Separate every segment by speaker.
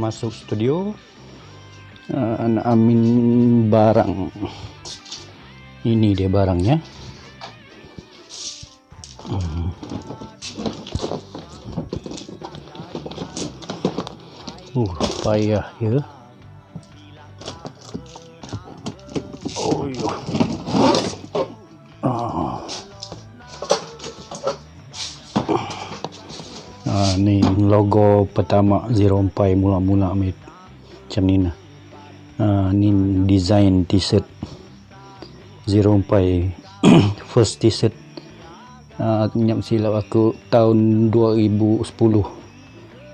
Speaker 1: masuk studio. Nak amin barang. Ini dia barangnya. Payah ya. Oh yo. Ni logo pertama Zero Empai mula-mula macam ni nah. Ni design t-shirt Zero Empai first t-shirt. Nyam silap aku tahun 2010.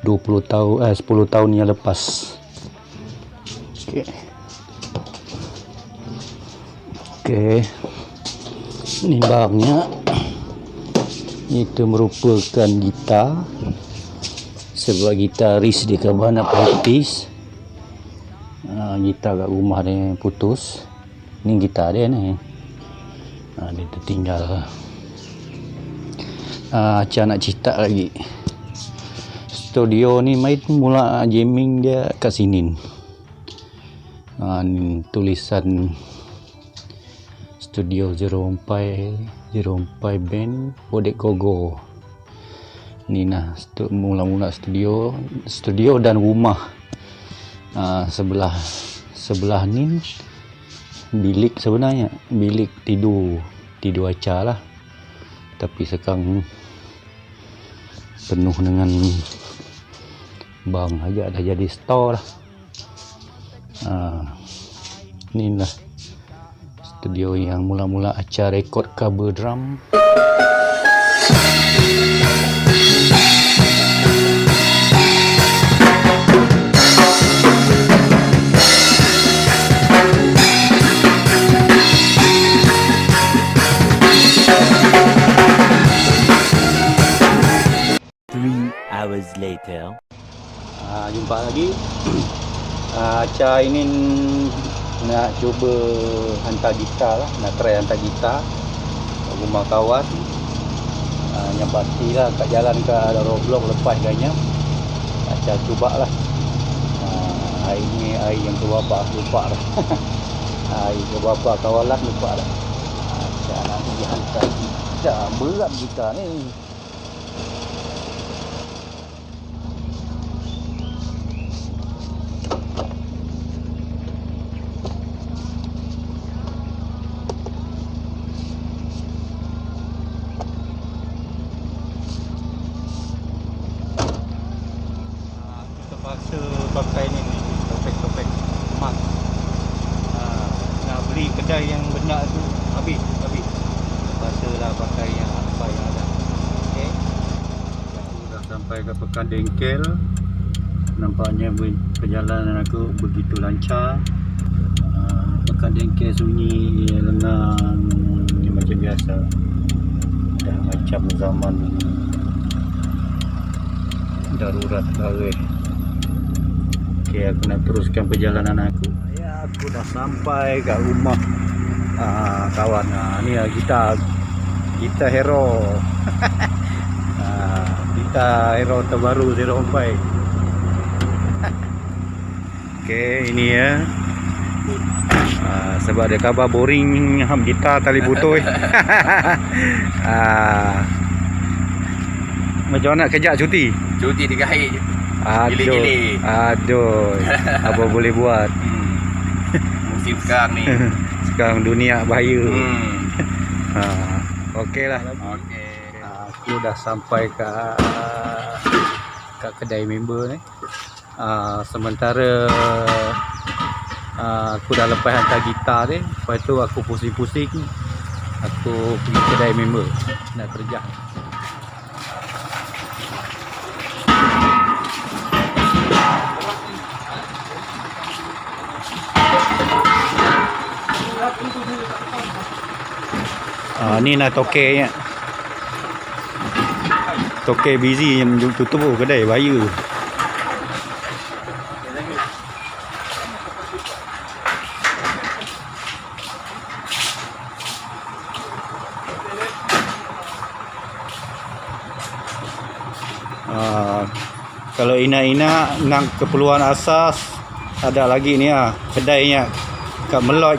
Speaker 1: 10 tahun yang lepas. Okey. Ni barangnya. Itu merupakan gitar. Sebab gitaris dia kan nak praktis. Gitar kat rumah dia putus. Ni gitar dia ni. Dia tertinggal. Acah nak cerita lagi. Studio ni main mula jamming dia kat sini. Ni tulisan Studio Zero Empai Band Bodek Gogo. Ni nah mula-mula studio dan rumah. Sebelah ni bilik sebenarnya, bilik tidur acar lah. Tapi sekarang penuh dengan bang aja, dah jadi store lah. Inilah studio yang mula-mula acar rekod cover drum.
Speaker 2: Hours later.
Speaker 1: Jumpa lagi. Acah ini nak cuba hantar gitar lah, nak try hantar gitar ke rumah kawan. Yang pastilah kat jalan ke Roblox lepas ganya. Acah cubalah. Hari ni hari yang keberapa lupa dah. Hari keberapa kawan lah lupa dah. Acah nak pergi hantar gitar, berat gitar ni. Terpaksa pakai ni topek emas. Nak beli kedai yang benar tu habis. Terpaksa lah pakai yang apa yang ada. Okey. Dah sampai ke Pekan Dengkel. Nampaknya perjalanan aku begitu lancar. Pekan Dengkel sunyi, lengang macam biasa. Dah macam zaman darurat bareh. Okey, aku nak teruskan perjalanan aku. Ya, aku dah sampai kat rumah kawan. Ni lah gitar Hero. Gitar Hero terbaru Zero Empai. Okey, ini ya. Sebab ada khabar boring ham gitar tali butoi. Macam mana nak kejap cuti?
Speaker 2: Cuti 3 hari.
Speaker 1: Aduh. Apa boleh buat?
Speaker 2: Musim sekarang ni.
Speaker 1: Sekarang dunia bahaya. Okeylah.
Speaker 2: Okey.
Speaker 1: Aku dah sampai kat kedai member ni. Sementara aku dah lepas hantar gitar ni, lepas tu aku pusing-pusing. Aku pergi kedai member nak kerja. Ni nak tokek busy yang tutup kedai bahaya. Kalau Ina nak keperluan asas, ada lagi ni kedainya kat Meloj.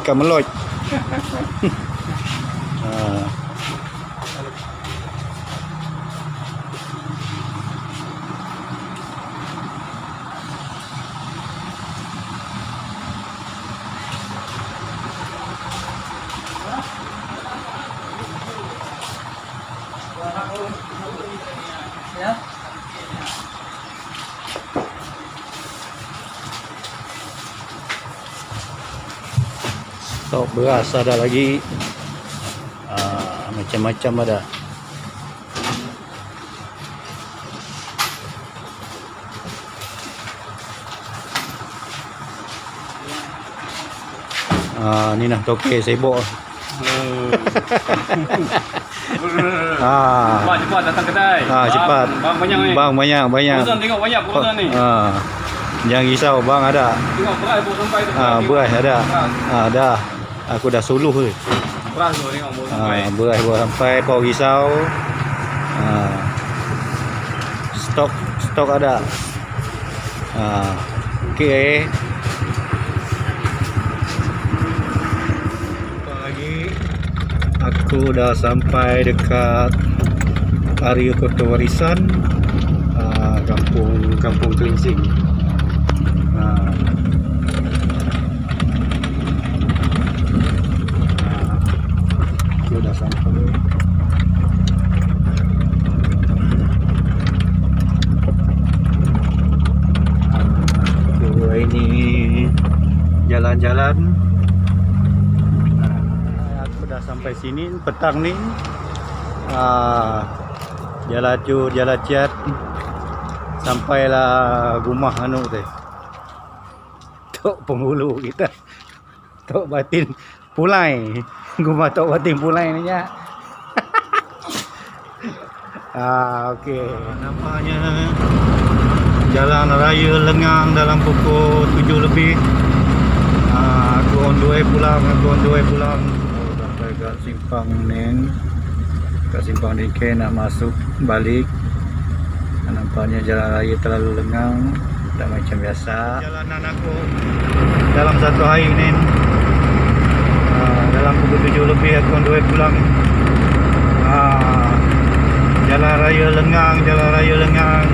Speaker 1: Stok beras ada lagi, macam-macam ada. Ni nah tokek sibuk.
Speaker 2: Cepat datang kedai.
Speaker 1: Cepat.
Speaker 2: Bang banyak ni.
Speaker 1: Bang banyak.
Speaker 2: Perusahaan tengok banyak perusahaan ni.
Speaker 1: Jangan risau bang, ada.
Speaker 2: Tengok beras baru sampai tu.
Speaker 1: Beras ada. Dah. Aku dah suluh tu.
Speaker 2: Beras tu tengok baru sampai.
Speaker 1: Beras baru sampai, kau risau. Stok ada. Okey. Aku dah sampai dekat area Kota Warisan, Kampung Kelingsing. Aku dah sampai. Ini jalan-jalan. Sampai sini petang ni, jalan cat sampailah rumah anu tu, Tok Penghulu kita, Tok Batin Pulai, rumah Tok Batin Pulai ni ya. Okey, nampaknya jalan raya Lengang dalam pukul 7 lebih. Aku on the way pulang. Kat simpang Neng, kat simpang DK nak masuk balik. Nampaknya jalan raya terlalu lengang, tak macam biasa. Jalanan aku dalam satu hari ni, dalam pukul 7 lebih aku on the way pulang. Jalan raya lengang.